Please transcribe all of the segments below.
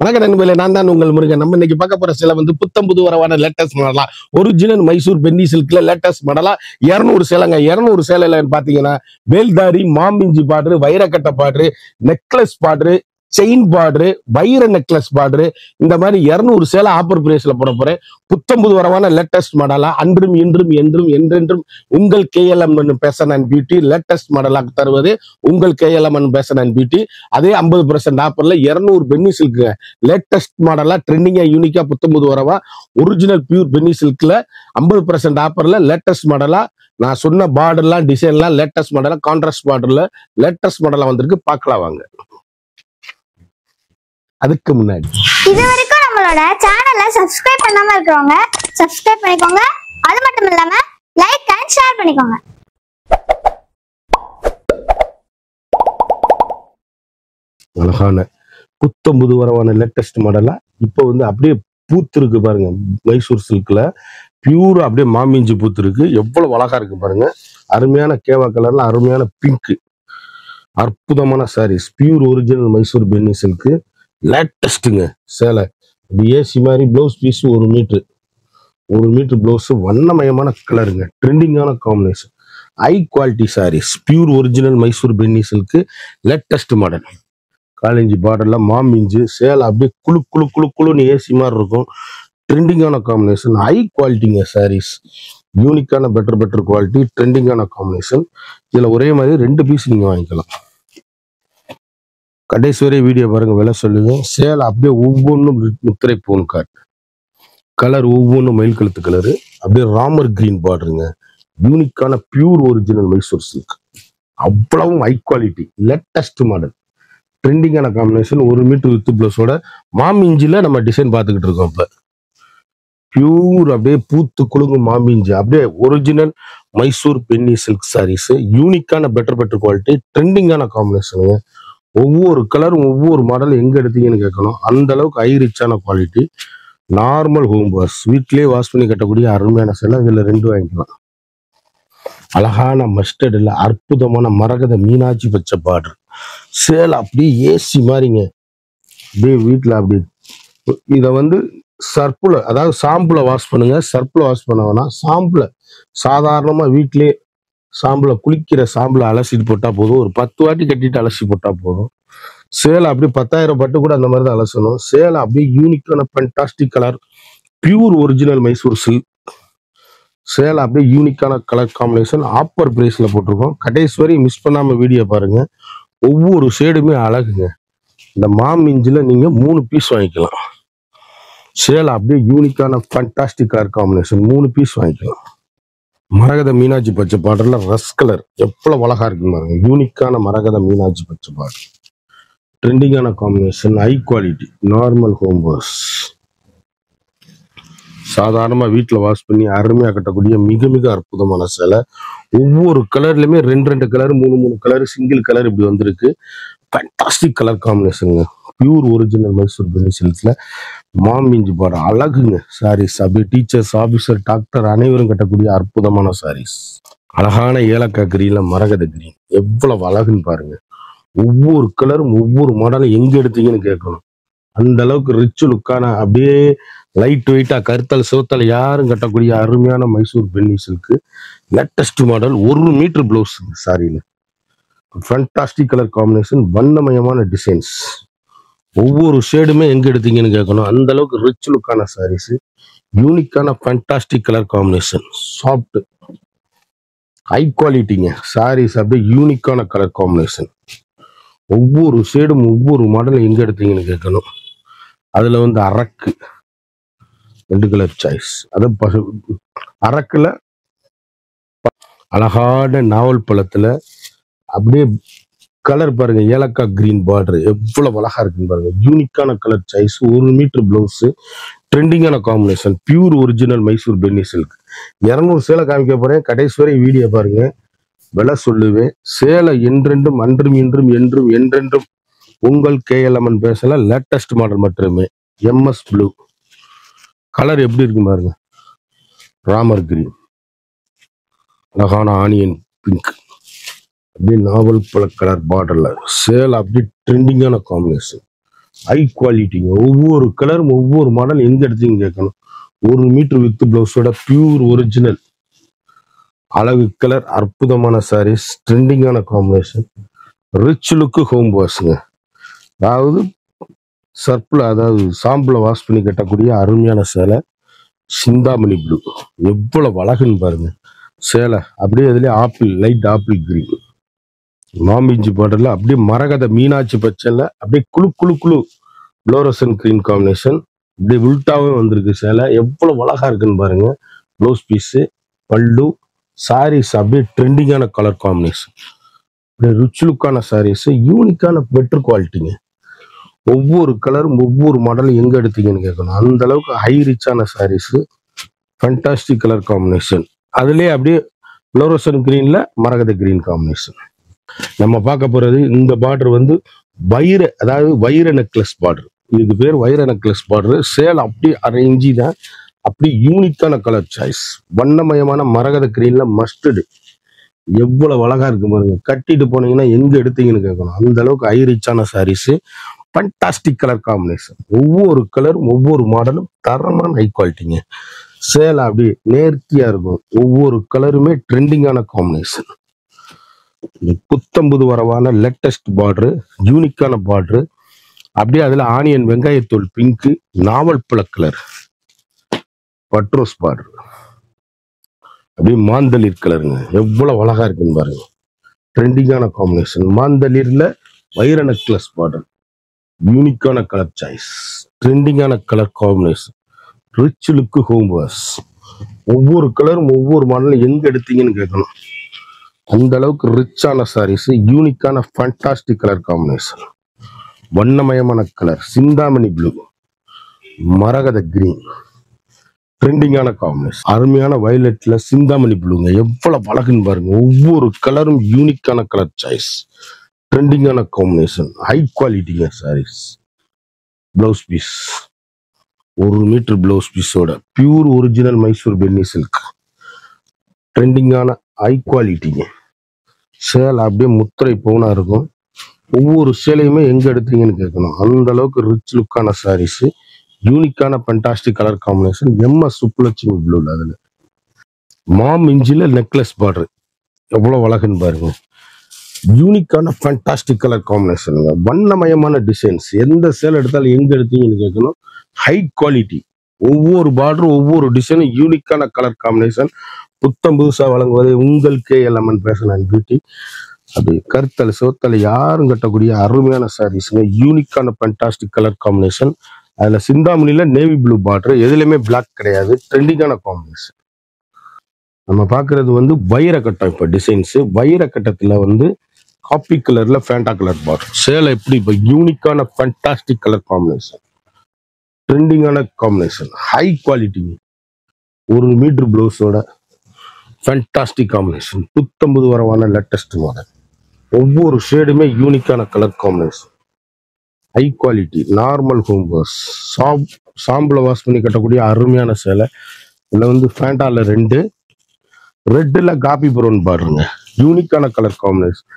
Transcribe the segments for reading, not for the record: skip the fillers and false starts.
வணக்கம் நண்பர்களே, நான் தான் உங்கள் முருகன். நம்ம இன்னைக்கு பார்க்க போற சேலை வந்து புத்தம் புது வரவான லேட்டஸ்ட் மாடலா ஒரிஜினல் மைசூர் பென்னி சில்க்ல லேட்டஸ்ட் மாடலா 200 சேலைங்க. 200 சேலையில பாத்தீங்கன்னா வேல்தாரி, மாமிஞ்சி பார்டர், வைரக்கட்டை border, necklace border, chain border, வைர நெக்லஸ் பார்டர், இந்த மாதிரி 200 சேலை ஆஃபர் பிரைஸ்ல போட போறேன். புத்தம் புது வரவான லேட்டஸ்ட் மாடலா அன்றும் இன்றும் என்றும் என்றென்றும் உங்கள் KLMN passion and beauty latest மாடலாக தருவது உங்கள் KLMN பேஷன் அண்ட் பியூட்டி. அதே 50% ஆஃபர்ல 200 பென்னி சில்க் லேட்டஸ்ட் மாடலா ட்ரெண்டிங்கா யூனிக்கா புத்தம்புது வரவா ஒரிஜினல் பியூர் பென்னி சில்க்ல 50% ஆஃபர்ல லேட்டஸ்ட் மாடலா நான் சொன்ன பார்டர்லாம் டிசைன்லாம் லேட்டஸ்ட் மாடலா கான்ட்ராஸ்ட் பார்டர்ல லேட்டஸ்ட் மாடலா வந்திருக்கு. பார்க்கலாம் வாங்க. அதுக்கு முன்னாடி இது வரைக்கும் நம்மளோட சேனலை சப்ஸ்கிரைப் பண்ணாம இருக்கிறவங்க சப்ஸ்கிரைப் பண்ணிக்கோங்க. அது மட்டும் இல்லாம லைக் அண்ட் ஷேர் பண்ணிக்கோங்க. அழகான புத்தம் புது வரவான லேட்டஸ்ட் மாடலா இப்போ வந்து அப்படியே பூத்து இருக்கு பாருங்க. மைசூர் சில்க்ல பியூரா அப்படியே மாமிஞ்சி பூத்து இருக்கு. எவ்வளவு அழகா இருக்கு பாருங்க. அருமையான கேவா கலர்ல அருமையான பிங்க், அற்புதமான sarees. Pure original Mysore Penney silk லேட்டஸ்ட்டுங்க. சேலை ஏசி மாதிரி பிளவுஸ் பீஸ் 1 மீட்டர் பிளவுஸ், வண்ணமயமான கலருங்க, ட்ரெண்டிங்கான combination, high quality sarees. Pure original Mysore Penney silk latest model. College பார்டர்ல மாமிஞ்சு சேலை அப்படியே குழு குழு குழு குழுன்னு ஏசி மாதிரி இருக்கும். ட்ரெண்டிங்கான காம்பினேஷன், ஹை குவாலிட்டிங்க சாரீஸ். யூனிக்கான பெட்டர் குவாலிட்டி, ட்ரெண்டிங்கான காம்பினேஷன். இதுல ஒரே மாதிரி 2 பீஸ் நீங்க வாங்கிக்கலாம். கடைசி வரை வீடியோ பாருங்க, விலை சொல்லுவேன். சேலை அப்படியே ஒவ்வொன்றும் முத்திரை பூன் கலர், ஒவ்வொன்றும் மயில் கழுத்து கலரு, அப்படியே ராமர் கிரீன் பார்டருங்க. யூனிக்கான பியூர் ஒரிஜினல் மைசூர் சில்க், அவ்வளவும் ஹை குவாலிட்டி லேட்டஸ்ட் மாடல், ட்ரெண்டிங்கான காம்பினேஷன். 1 மீட்டர் வித் பிளஸோட மாமிஞ்சில நம்ம டிசைன் பார்த்துக்கிட்டு இருக்கோம். இப்ப பியூர் அப்படியே பூத்து குலுங்கும் மாமிஞ்சி, அப்படியே original Mysore Penney silk saris. யூனிக்கான பெட்டர் குவாலிட்டி, ட்ரெண்டிங்கான காம்பினேஷனுங்க. ஒவ்வொரு கலரும் ஒவ்வொரு மாடல் எங்க எடுத்தீங்கன்னு கேட்கணும். அந்த அளவுக்கு ஹை ரிச்சான குவாலிட்டி. நார்மல் ஹோம் வாஷ், வீட்லயே வாஷ் பண்ணி கட்டக்கூடிய அருமையான சேலை. இதுல 2 வாங்கிக்கலாம். அழகான மஸ்டர்ட்ல அற்புதமான மரகத மீனாட்சி பச்சை பார்டர் சேலை, அப்படியே ஏசி மாதிரிங்க. அப்படியே வீட்டுல அப்படி இத வந்து சர்ப்புல, அதாவது சாம்புல வாஷ் பண்ணுங்க. சர்ப்புல வாஷ் பண்ண வேணாம். சாம்புல சாதாரணமா வீட்லயே சாம்புல குளிக்கிற சாம்புல அலசிட்டு போட்டா போதும். ஒரு 10 வாட்டி கட்டிட்டு அலசி போட்டா போதும். சேலை அப்படியே 10,000 பட்டு கூட அந்த மாதிரி தான் அலசணும். சேலை அப்படியே யூனிக்கான fantastic colour, pure original Mysore silk சேலை. அப்படியே யூனிக்கான கலர் காம்பினேஷன். ஆப்பர் பிரைஸ்ல போட்டிருக்கோம். கடைசி வரை மிஸ் பண்ணாம வீடியோ பாருங்க. ஒவ்வொரு ஷேடுமே அழகுங்க. இந்த மாமிஞ்சில நீங்க 3 பீஸ் வாங்கிக்கலாம். சேலை அப்படியே யூனிக்கான ஃபேண்டாஸ்டிக் கலர் காம்பினேஷன், 3 பீஸ் வாங்கிக்கலாம். மரகத மீனாட்சி பச்சை பார்டர்ல ரஸ் கலர் எவ்வளவு அழகா இருக்கு பாருங்க. யூனிக்கான மரகத மீனாட்சி பச்சை பார்டர், ட்ரெண்டிங்கான combination, high quality, normal home wash. சாதாரணமா வீட்டுல வாஷ் பண்ணி அருமையா கட்டக்கூடிய மிக மிக அற்புதமான சேலை. ஒவ்வொரு கலர்லயுமே 2 கலர், 3 கலர், சிங்கிள் கலர் இப்படி வந்திருக்கு. ஃபேண்டாஸ்டிக் கலர் காம்பினேஷனுங்க. பியூர் ஒரிஜினல் மைசூர் பென்னி சில்க்ல மாமிஞ்சி பார்டர் அழகுங்க சாரீஸ். அப்படியே டீச்சர்ஸ், ஆபீசர், டாக்டர் அனைவரும் கட்டக்கூடிய அற்புதமான சாரீஸ். அழகான ஏலக்காய் கிரீன்ல மரகத கிரீன் எவ்வளவு அழகுன்னு பாருங்க. ஒவ்வொரு கலரும் ஒவ்வொரு மாடலும் எங்க எடுத்தீங்கன்னு கேட்கணும். அந்த அளவுக்கு ரிச் லுக்கான, அப்படியே லைட் வெயிட்டா கருத்தல் சிவத்தல் யாரும் கட்டக்கூடிய அருமையான Mysore Penney silk latest model. 1 metre blouse சாரியில ஃபேண்டாஸ்டிக் கலர் காம்பினேஷன், வண்ணமயமான டிசைன்ஸ். ஒவ்வொரு ஷேடுமே எங்க எடுத்தீங்கன்னு கேட்கணும். அந்த அளவுக்கு ரிச் லுக்கான சாரீஸ். யூனிக்கான fantastic colour combination, soft high குவாலிட்டிங்க சாரீஸ். அப்படியே யூனிக்கான கலர் காம்பினேஷன். ஒவ்வொரு ஷேடும் ஒவ்வொரு மாடலும் எங்க எடுத்தீங்கன்னு கேட்கணும். அதுல வந்து அரக்கு 2 கலர் சாய்ஸ். அது அரக்குல அழகான நாவல் பழத்துல அப்படியே கலர் பாருங்க. ஏலக்காய் கிரீன் பார்டர் எவ்வளவு அழகா இருக்குன்னு பாருங்க. யூனிக்கான கலர் சாய்ஸ். 1 மீட்டர் பிளவுஸ், ட்ரெண்டிங்கான combination, pure original Mysore Penney silk. 200 சேலை காமிக்க போறேன். கடைசி வரை வீடியோ பாருங்க, விலை சொல்லுவேன். சேலை என்றென்றும் அன்றும் இன்றும் என்றும் என்றென்றும் உங்கள் KLMN பேசல லேட்டஸ்ட் மாடல் மட்டுமே. MS ப்ளூ கலர் எப்படி இருக்கு பாருங்க. ராமர் கிரீன், அழகான ஆனியன் பிங்க், அப்படியே நாவல் பழ கலர் பார்டர்ல சேலை. அப்படியே ட்ரெண்டிங்கான காம்பினேஷன். ஹை குவாலிட்டிங்க. ஒவ்வொரு கலரும் ஒவ்வொரு மாடல் எங்க எடுத்தீங்க கேட்கணும். 1 மீட்டர் வித் பிளவுஸோட பியூர் ஒரிஜினல் அழகு கலர், அற்புதமான சாரீஸ், ட்ரெண்டிங்கான காம்பினேஷன், ரிச் லுக்கு ஹோம் வாஷுங்க. அதாவது சர்ப்ல, அதாவது சாம்பிள வாஷ் பண்ணி கட்டக்கூடிய அருமையான சேலை. சிந்தாமணி ப்ளூ எவ்வளவு அழகுன்னு பாருங்க. சேலை அப்படியே அதுலயே ஆப்பிள், லைட் ஆப்பிள் கிரீன், மாம்பிஞ்சி பார்டர்ல அப்படியே மரகத மீனாட்சி பச்சைல அப்படியே குழு குழு குழு புளோரசன் கிரீன் காம்பினேஷன். இப்படி உல்டாவே வந்திருக்கு சேலை. எவ்வளவு அழகா இருக்குன்னு பாருங்க. ப்ளவுஸ் பீஸ், பல்லு, சாரீஸ் அப்படியே ட்ரெண்டிங்கான கலர் காம்பினேஷன், அப்படியே ரிச் லுக்கான சாரீஸ், யூனிக்கான பெட்டர் குவாலிட்டிங்க. ஒவ்வொரு கலரும் ஒவ்வொரு மாடலும் எங்க எடுத்தீங்கன்னு கேட்கணும். அந்த அளவுக்கு ஹை ரிச்சான சாரீஸ், ஃபண்டாஸ்டிக் கலர் காம்பினேஷன். அதுலயே அப்படியே புளோரசன் கிரீன்ல மரகத கிரீன் காம்பினேஷன். நம்ம பார்க்க போறது இந்த பார்டர் வந்து வைர, அதாவது வைர நெக்லஸ் பார்டர். இதுக்கு பேர் வைர நெக்லஸ் பார்டர். சேல் அப்படியே அரேஞ்சி தான், அப்படி யூனிக்கான கலர் சாய்ஸ், வண்ணமயமான மரகத கிரீன்ல மஸ்டர்டு. எவ்வளவு அழகா இருக்கு பாருங்க. கட்டிட்டு போனீங்கன்னா எங்க எடுத்தீங்கன்னு கேட்கணும். அந்த அளவுக்கு ஹை ரிச்சான சாரீஸ், ஃபண்டாஸ்டிக் கலர் காம்பினேஷன். ஒவ்வொரு கலரும் ஒவ்வொரு மாடலும் தரமான ஹை குவாலிட்டிங்க. சேலை அப்படியே நேர்த்தியா இருக்கும். ஒவ்வொரு கலருமே ட்ரெண்டிங்கான காம்பினேஷன். புத்தம்புது வரவான லேட்டஸ்ட் பார்டரு, யூனிக்கான பார்டரு. அப்படியே அதுல ஆனியன் வெங்காயத்தூள் பிங்க், நாவல் பழ கலர், பட்ரோஸ் பார்டர், அப்படியே மாந்தளிர் கலருங்க. எவ்வளவு அழகா இருக்குன்னு பாருங்க. ட்ரெண்டிங்கான காம்பினேஷன். மாந்தளிர்ல வைர நெக்லஸ் பார்டர், யூனிக்கான கலர் சாய்ஸ், ட்ரெண்டிங்கான colour combination, rich look home wash. ஒவ்வொரு கலரும் ஒவ்வொரு மாடலும் எங்க எடுத்தீங்கன்னு கேட்கணும். அந்த அளவுக்கு ரிச்சான சாரீஸ், யூனிக்கான ஃபண்டாஸ்டிக் கலர் காம்பினேஷன், வண்ணமயமான கலர், சிந்தாமணி ப்ளூ, மரகத கிரீன், ட்ரெண்டிங்கான காம்பினேஷன், அருமையான வயலட்ல சிந்தாமணி ப்ளூங்க. எவ்வளவு அழகுன்னு பாருங்க. ஒவ்வொரு கலரும் யூனிக்கான கலர் சாய்ஸ், ட்ரெண்டிங்கான காம்பினேஷன், ஹை குவாலிட்டிங்க saris. Blouse piece 1 metre blouse பீஸோட pure original Mysore Penney silk, ட்ரெண்டிங்கான ஹை குவாலிட்டிங்க. சேலை அப்படியே முத்திரை பவுனா இருக்கும். ஒவ்வொரு சேலையுமே எங்க எடுத்தீங்கன்னு கேட்கணும். அந்த அளவுக்கு ரிச் லுக்கான சாரீஸ், யூனிக்கான fantastic colour combination. MS Subbulakshmi ப்ளூல அதுல மாம் இஞ்சில நெக்லஸ் பார்டர். எவ்வளவு அழகுன்னு பாருங்க. யூனிக்கான ஃபண்டாஸ்டிக் கலர் காம்பினேஷனுங்க. வண்ணமயமான டிசைன்ஸ். எந்த சேலை எடுத்தாலும் எங்க எடுத்தீங்கன்னு கேட்கணும். High quality. ஒவ்வொரு பார்டரும் ஒவ்வொரு டிசைனும் யூனிக்கான கலர் காம்பினேஷன். புத்தம் புதுசா வழங்குவது உங்கள் KLMN ஃபேஷன் அண்ட் பியூட்டி. அது கருத்தலை சிவத்தலை யாரும் கட்டக்கூடிய அருமையான சாரீஸ்ங்க. யூனிக்கான ஃபண்டாஸ்டிக் கலர் காம்பினேஷன். அதுல சிந்தாமணியில நேவி ப்ளூ பார்டர். எதுலையுமே பிளாக் கிடையாது. ட்ரெண்டிங்கான காம்பினேஷன். நம்ம பாக்குறது வந்து வைர கட்டம். இப்ப டிசைன்ஸ் வைர கட்டத்துல வந்து காப்பி கலர்ல ஃபேண்டா கலர் பார்டர். சேலை எப்படி இப்ப யூனிக்கான ஃபண்டாஸ்டிக் கலர் காம்பினேஷன், ட்ரெண்டிங்கான காம்பினேஷன், ஹை குவாலிட்டி. 1 மீட்டர் பிளவுஸோட ஃபேண்டாஸ்டிக் காம்பினேஷன். புத்தம்புது வரவான லேட்டஸ்ட் மாடல். ஒவ்வொரு ஷேடுமே யூனிக்கான colour combination, high quality. Normal home wash, சாம்பிள வாஷ் பண்ணி கட்டக்கூடிய அருமையான சேலை. இதுல வந்து ஃபேண்டால 2, ரெட்ல காப்பி ப்ரௌன் பார்டருங்க. யூனிக்கான கலர் காம்பினேஷன்.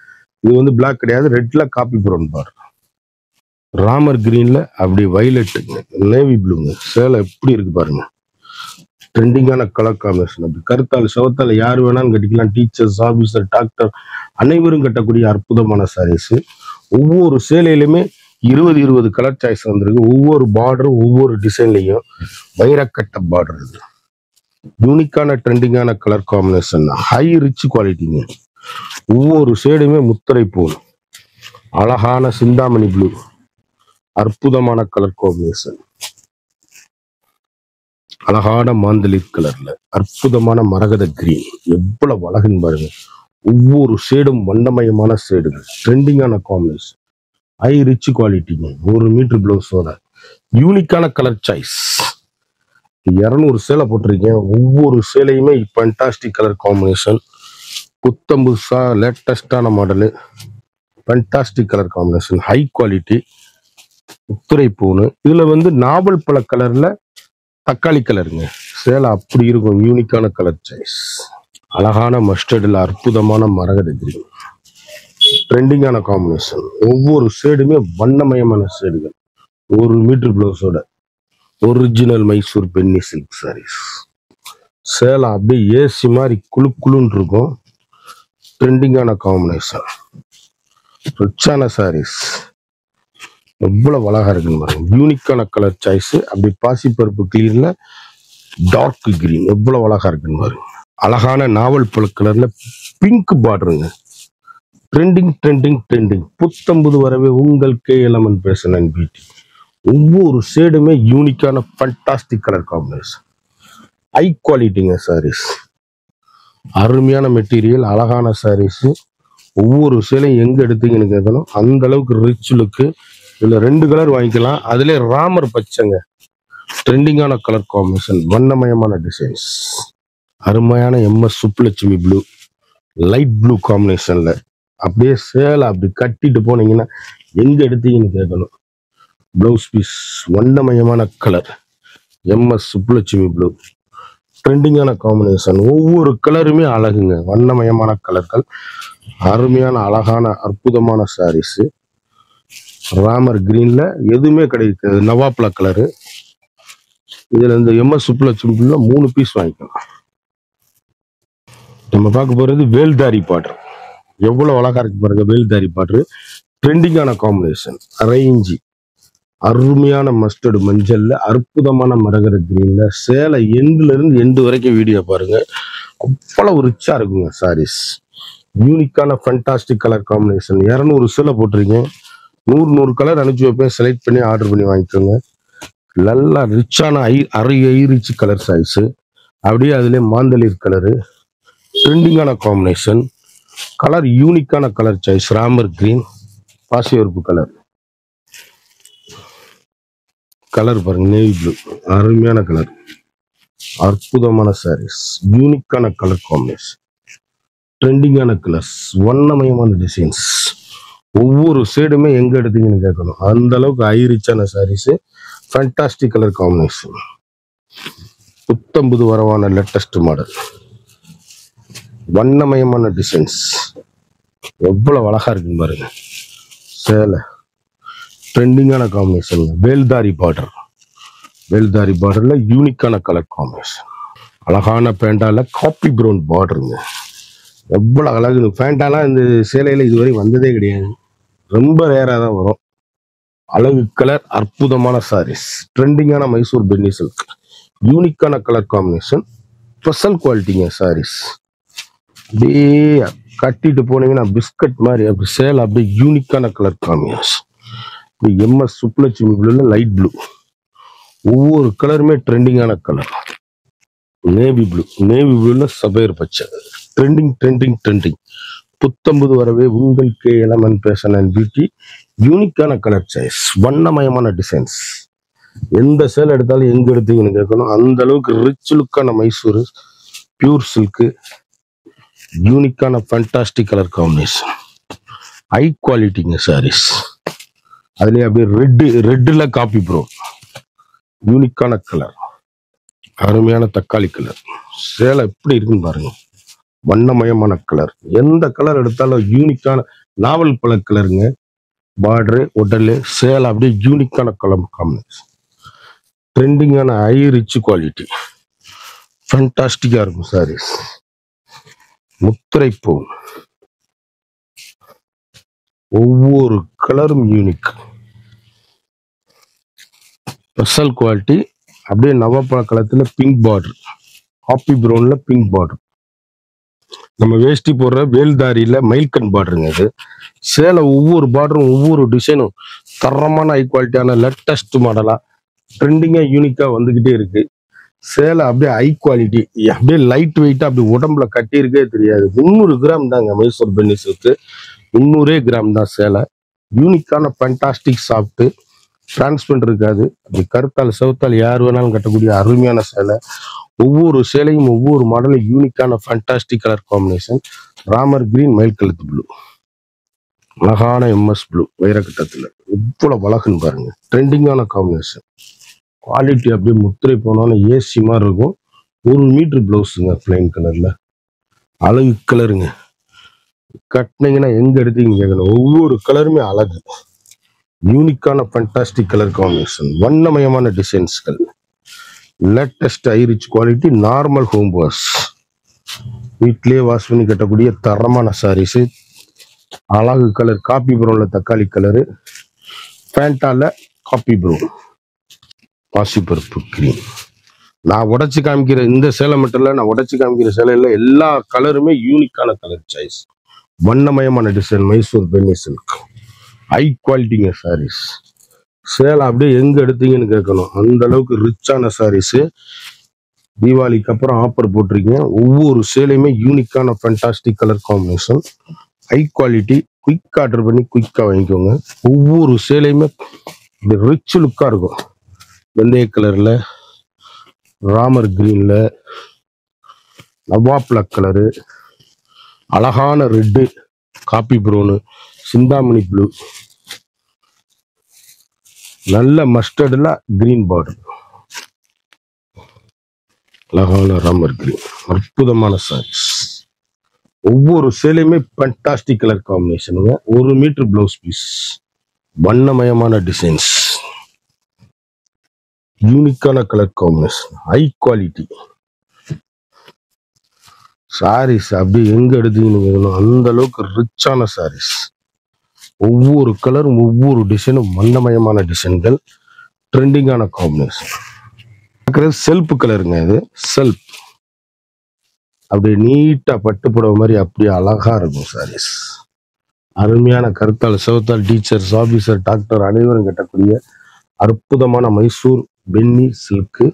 இது வந்து பிளாக் கிடையாது. ரெட்ல காப்பி ப்ரௌன் பார்டர், ராமர் கிரீன்ல அப்படி வயலட்டுங்க, நேவி ப்ளூங்க. சேலை எப்படி இருக்கு பாருங்க. ட்ரெண்டிங்கான கலர் காம்பினேஷன். அப்படி கருத்தால் சிவத்தால் யார் வேணாலும் கட்டிக்கலாம். டீச்சர்ஸ், ஆபீசர், டாக்டர் அனைவரும் கட்டக்கூடிய அற்புதமான சாரீஸ். ஒவ்வொரு சேலையிலுமே 20 கலர் சாய்ஸ் வந்திருக்கு. ஒவ்வொரு பார்டரும் ஒவ்வொரு டிசைன்லையும் வைரக்கட்ட பார்டர். இது யூனிக்கான ட்ரெண்டிங்கான கலர் காம்பினேஷன், ஹை ரிச் குவாலிட்டிங்க. ஒவ்வொரு ஷேடுமே முத்திரை போல் அழகான சிந்தாமணி ப்ளூ, அற்புதமான கலர் காம்பினேஷன். அழகான மாந்தளிர் கலர்ல அற்புதமான மரகத கிரீன். எவ்வளவு அழகுன்னு பாருங்க. ஒவ்வொரு ஷேடும் வண்ணமயமான ஷேடுகள், ட்ரெண்டிங்கான காம்பினேஷன், ஹை ரிச் குவாலிட்டிங்க. 1 மீட்டர் பிளவுஸோட யூனிக்கான கலர் சாய்ஸ். 200 சேலை போட்டிருக்கேன். ஒவ்வொரு சேலையுமே ஃபண்டாஸ்டிக் கலர் காம்பினேஷன். புத்தம்புதுசா லேட்டஸ்டான model, fantastic colour combination, high quality. முத்துரை பூனு. இதுல வந்து நாவல் பழ கலர்ல தக்காளி கலருங்க. சேலை அப்படி இருக்கும். யூனிக்கான கலர் சாய்ஸ். அழகான மஸ்டர்டில் அற்புதமான மரகத கிரீன், ட்ரெண்டிங்கான காம்பினேஷன். ஒவ்வொரு ஷேடுமே வண்ணமயமான ஷேடுகள். 1 மீட்டர் பிளவுஸோட original Mysore Penney silk saris. சேலை அப்படியே ஏசி மாதிரி குழு குழுன்னு இருக்கும். ட்ரெண்டிங்கான காம்பினேஷன், ரிச்சான சாரீஸ். எவ்வளவு அழகா இருக்குன்னு பாருங்க. யூனிக்கான கலர் சாய்ஸ். அப்படி பாசிப்பருப்பு கிளீன்ல டார்க் கிரீன் எவ்வளவு அழகா இருக்குன்னு பாருங்க. அழகான நாவல் பழ கலர்ல பிங்க் பார்டருங்க. Trending trending trending. புத்தம்புது வரவே உங்கள் KLMN ஃபேஷன் அண்ட் பியூட்டி. ஒவ்வொரு ஷேடுமே யூனிக்கான ஃபண்டாஸ்டிக் கலர் காம்பினேஷன். ஹை குவாலிட்டிங்க சாரீஸ். அருமையான மெட்டீரியல், அழகான சாரீஸ். ஒவ்வொரு சேலையும் எங்க எடுத்தீங்கன்னு கேட்கணும். அந்த அளவுக்கு ரிச் லுக்கு. இதுல 2 கலர் வாங்கிக்கலாம். அதுல ராமர் பச்சைங்க. ட்ரெண்டிங்கான கலர் காம்பினேஷன், வண்ணமயமான டிசைன்ஸ். அருமையான MS Subbulakshmi blue, light blue காம்பினேஷன்ல அப்படியே சேலை அப்படி கட்டிட்டு போனீங்கன்னா எங்க எடுத்தீங்கன்னு கேட்கணும். பிளவுஸ் பீஸ் வண்ணமயமான கலர், MS சுப்புலட்சுமி ப்ளூ. ட்ரெண்டிங்கான காம்பினேஷன். ஒவ்வொரு கலருமே அழகுங்க. வண்ணமயமான கலர்கள், அருமையான அழகான அற்புதமான சாரீஸ். ராமர் கிரீன்ல எதுவுமே கிடைக்காது. நவாப்லா கலரு. இதுல இந்த MS சுப்புலட்சுமி ப்ளூல 3 பீஸ் வாங்கிக்கலாம். நம்ம பார்க்க போறது வேல்தாரி பார்டர். எவ்வளவு அழகா இருக்கு பாருங்க. வேல்தாரி பார்டர் ட்ரெண்டிங்கான காம்பினேஷன். அரேஞ்சி அருமையான மஸ்டர்டு மஞ்சள்ல அற்புதமான மரகர கிரீன்ல சேலை எண்ட்ல இருந்து எண்டு வரைக்கும் வீடியோ பாருங்க. அவ்வளவு ரிச்சா இருக்குங்க சாரீஸ். யூனிக்கான ஃபண்டாஸ்டிக் கலர் காம்பினேஷன். 200 சேலை போட்டிருக்கீங்க. 100 கலர் அனுப்பிச்சு வைப்பேன். செலக்ட் பண்ணி ஆர்டர் பண்ணி வாங்கிக்கோங்க. நல்லா ரிச்சான ரிச் கலர் சாய்ஸ். அப்படியே அதுல மாந்தளிர் கலரு. ட்ரெண்டிங்கான காம்பினேஷன். கலர் யூனிக்கான கலர் சாய்ஸ். ராமர் கிரீன், பாசிவரப்பு கலர். கலர் பாருங்க, நேவி ப்ளூ. அருமையான கலர், அற்புதமான சாரீஸ். யூனிக்கான கலர் காம்பினேஷன், ட்ரெண்டிங்கான கலர்ஸ், வண்ணமயமான டிசைன்ஸ். ஒவ்வொரு ஷேடுமே எங்க எடுத்தீங்கன்னு கேட்கணும். அந்த அளவுக்கு ரிச்சான சாரீஸ். Fantastic colour combination. புத்தம்புது வரவான லேட்டஸ்ட் மாடல், வண்ணமயமான டிசைன்ஸ். எவ்வளவு அழகா இருக்குன்னு பாருங்க. சேலை ட்ரெண்டிங்கான காம்பினேஷன். வேல்தாரி பார்டர். வேல்தாரி பார்டர்ல யூனிக்கான கலர் காம்பினேஷன். அழகான பேண்டால காப்பி ப்ரௌன் பார்டருங்க. எவ்வளவு அழகு. பேண்டாலாம் இந்த சேலையில இதுவரை வந்ததே கிடையாது. ரொம்ப ரேரா தான் வரும். அழகு கலர், அற்புதமான சாரீஸ். ட்ரெண்டிங்கான மைசூர் பென்னி சில்க். யூனிக்கான கலர் காம்பினேஷன், ஸ்பெஷல் குவாலிட்டிங்க சாரீஸ். அப்படியே கட்டிட்டு போனீங்கன்னா பிஸ்கட் மாதிரி அப்படி சேலை அப்படியே யூனிக்கான கலர் காம்பினேஷன். MS சுப்புலட்சுமி ப்ளூல லைட் ப்ளூ. ஒவ்வொரு கலருமே ட்ரெண்டிங்கான கலர். நேவி ப்ளூ, நேவி ப்ளூல சபேர் பச்சை. Trending trending trending. புத்தம்புது வரவே உங்கள் KLMN ஃபேஷன் அண்ட் பியூட்டி. யூனிக்கான கலர் சாய்ஸ், வண்ணமயமான டிசைன்ஸ். எந்த சேலை எடுத்தாலும் எங்க எடுத்தீங்கன்னு கேட்கணும். அந்த அளவுக்கு ரிச் லுக்கான மைசூர் பியூர் சில்க்கு. யூனிக்கான ஃபண்டாஸ்டிக் கலர் காம்பினேஷன். ஹை குவாலிட்டிங்க சாரீஸ். அதுலயே அப்படியே ரெட்டுல காப்பி ப்ரோ. யூனிக்கான கலர், அருமையான தக்காளி கலர். சேலை எப்படி இருக்குன்னு பாருங்க. வண்ணமயமான கலர். எந்த கலர் எடுத்தாலும் யூனிக்கான நாவல் பழ கலருங்க. பார்டரு, உடல், சேலை அப்படியே யூனிக்கான கலர் காம்பினேஷன். ட்ரெண்டிங்கான ரிச் குவாலிட்டி. ஃபண்டாஸ்டிக்கா இருக்கும் சாரீஸ். முத்திரைப்பூ. ஒவ்வொரு கலரும் யூனிக், ஸ்பெஷல் குவாலிட்டி. அப்படியே நவப்பழ கலத்துல பிங்க் பார்டர், காப்பி ப்ரௌன்ல பிங்க் பார்டர். நம்ம வேஷ்டி போடுற வேல்தாரியில மயில்கண் பார்டருங்க. அது சேலை ஒவ்வொரு பார்டரும் ஒவ்வொரு டிசைனும் தரமான ஹை குவாலிட்டியான லேட்டஸ்ட் மாடலா ட்ரெண்டிங்கா யூனிக்கா வந்துகிட்டே இருக்கு. சேலை அப்படியே ஹை குவாலிட்டி, அப்படியே லைட் வெயிட்டா அப்படி உடம்புல கட்டி இருக்கே தெரியாது. 300 கிராம் தாங்க மைசூர் பென்னி சில்க். 300 கிராம் தான் சேலை. யூனிக்கான ஃபண்டாஸ்டிக் சாஃப்ட், டிரான்ஸ்பரண்ட் இருக்காது. அப்படி கருத்தால் செவத்தால் யார் வேணாலும் கட்டக்கூடிய அருமையான சேலை. ஒவ்வொரு சேலையும் ஒவ்வொரு மாடலும் யூனிக்கான fantastic colour combination. Ramar green, மயில் கழுத்து ப்ளூ. அழகான MS ப்ளூ வைரக்கட்டத்துல. இவ்வளவு அழகுன்னு பாருங்க. ட்ரெண்டிங்கான காம்பினேஷன். குவாலிட்டி அப்படியே முத்திரை போனாலும் ஏசி மாதிரி இருக்கும். 1 மீட்டர் பிளவுஸுங்க, பிளைன் கலர்ல. அழகு கலருங்க. கட்டினீங்கன்னா எங்க எடுத்தீங்க கேட்கணும். ஒவ்வொரு கலருமே அழகு. யூனிக்கான ஃபண்டாஸ்டிக் கலர் காம்பினேஷன், வண்ணமயமான டிசைன்ஸ்கள், latest high rich quality, normal home wash, வீட்டிலேயே வாஷ் பண்ணி கட்டக்கூடிய தரமான சாரீஸ். அழகு கலர் காப்பி ப்ரௌன்ல தக்காளி கலரு, பேண்டால காப்பி ப்ரௌன், பாசிப்பருப்பு கிரீன். நான் உடைச்சு காமிக்கிற இந்த சேலை மட்டும் இல்லை, நான் உடைச்சு காமிக்கிற சேலையில் எல்லா கலருமே யூனிக்கான கலர் சாய்ஸ், வண்ணமயமான design, Mysore Penney silk, high குவாலிட்டிங்க சாரீஸ். சேலை அப்படியே எங்க எடுத்தீங்கன்னு கேட்கணும், அந்த அளவுக்கு ரிச்சான சாரீஸ். தீபாவளிக்கு அப்புறம் ஆஃபர் போட்டிருக்கீங்க. ஒவ்வொரு சேலையுமே யூனிக்கான fantastic colour combination, high quality. Quick order பண்ணி குயிக்கா வாங்கிக்கோங்க. ஒவ்வொரு சேலையுமே ரிச் லுக்கா இருக்கும். வெந்தய கலர்ல, ராமர் கிரீன்ல, நவாப் பிளாக் கலரு, அழகான red, coffee brown, Chintamani blue, நல்ல மஸ்டர்ட்ல கிரீன் பார்டர், அழகான ராமர் கிரீன், அற்புதமான சாரீஸ். ஒவ்வொரு சேலையுமே ஃபண்டாஸ்டிக் கலர் காம்பினேஷனுங்க. 1 மீட்டர் பிளவுஸ் பீஸ், வண்ணமயமான டிசைன்ஸ், யூனிக்கான colour combination, high quality saris. அப்படி எங்க எடுத்தீங்கன்னு அந்த அளவுக்கு ரிச்சான சாரீஸ். ஒவ்வொரு கலரும் ஒவ்வொரு டிசைனும் வண்ணமயமான டிசைன்கள், ட்ரெண்டிங்கான காம்பினேஷன். செல்ஃப் கலருங்க, இது செல்ஃப். அப்படியே நீட்டா பட்டு புடவை மாதிரி அப்படியே அழகா இருக்கும் சாரீஸ். அருமையான கருத்தால் செவத்தால் டீச்சர்ஸ், ஆபீசர், டாக்டர் அனைவரும் கட்டக்கூடிய அற்புதமான மைசூர் பென்னி சில்க்கு,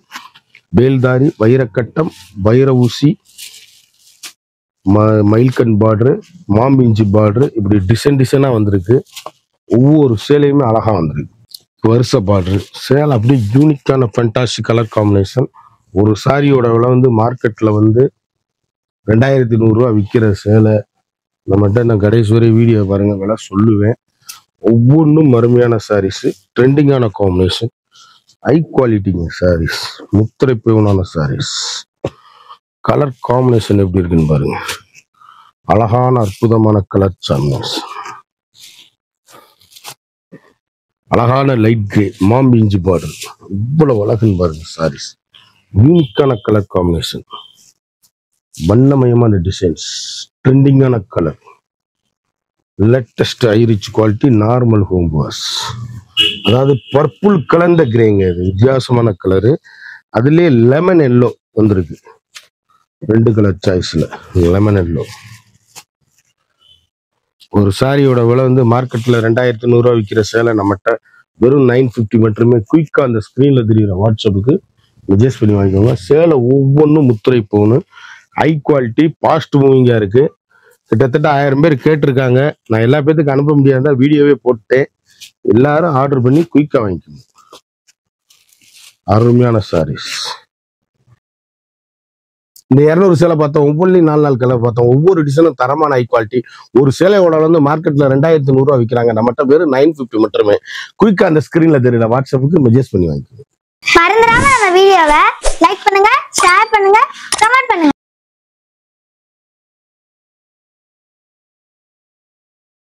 வேல்தாரி, வைரக்கட்டம், வைர ஊசி, மயில்கண் பார்டரு, மாம்பிஞ்சி பார்டரு, இப்படி டிசைனா வந்திருக்கு. ஒவ்வொரு சேலையுமே அழகா வந்திருக்கு. வருஷ பார்டரு சேலை அப்படியே யூனிக்கான ஃபண்டாஸ்டிக் கலர் காம்பினேஷன். ஒரு சாரியோட விலை வந்து மார்க்கெட்ல வந்து 2100 ரூபா விற்கிற சேலை நம்மகிட்ட நான் கடைசி வரை வீடியோ பாருங்க, விலை சொல்லுவேன். ஒவ்வொன்றும் அருமையான சாரீஸ், ட்ரெண்டிங்கான காம்பினேஷன், ஹை குவாலிட்டிங்க சாரீஸ், முத்திரை பேவனான சாரீஸ். கலர் காம்பினேஷன் எப்படி இருக்குன்னு பாருங்க, அழகான அற்புதமான கலர் காம்பினேஷன், அழகான லைட் கிரே, மாம்பிஞ்சி பார்டர், இவ்வளவு அழகுன்னு பாருங்க சாரீஸ். யூனிக்கான கலர் காம்பினேஷன், வண்ணமயமான டிசைன்ஸ், ட்ரெண்டிங்கான colour, latest high rich quality, normal home wash. அதாவது பர்பிள் கலந்த கிரேங்க, இது வித்தியாசமான கலரு. அதுலயே லெமன் எல்லோ வந்திருக்கு, 2 கலர் சாய்ஸ்ல லெமன் எல்லோ. ஒரு சாரியோட விலை வந்து மார்க்கெட்ல 2100 ரூபா விற்கிற சேலை நம்மகிட்ட வெறும் 950 மட்டுமே. குயிக்கா அந்த ஸ்கிரீன்ல தெரியுற வாட்ஸ்அப்புக்கு மெசேஜ் பண்ணி வாங்கிக்கோங்க. சேலை ஒவ்வொன்றும் முத்திரை போகணும், ஹை குவாலிட்டி, ஃபாஸ்ட் மூவிங்கா இருக்கு. கிட்டத்தட்ட 1000 பேர் கேட்டிருக்காங்க. நான் எல்லா பேத்துக்கும் அனுப்ப முடியாதா, வீடியோவே போட்டேன். எல்லாரும் ஆர்டர் பண்ணி குயிக்கா வாங்கிக்கணும். அருமையான சாரீஸ். இந்த 200 சேலை பார்த்தோம், ஒவ்வொன்றையும் 4 கலர் பார்த்தோம். ஒவ்வொரு டிசைனும் தரமான ஹை குவாலிட்டி. ஒரு சேலையோட வந்து மார்க்கெட்ல 2100 ரூபா விற்கிறாங்க, நம்மகிட்ட வெறும் 950 மட்டுமே. குயிக்கா அந்த ஸ்கிரீன்ல தெரியல வாட்ஸ்அப்புக்கு மெசேஜ் பண்ணி வாங்கிக்கணும். மறந்துடாம நம்ம வீடியோவை லைக் பண்ணுங்க, ஷேர் பண்ணுங்க, கமெண்ட் பண்ணுங்க.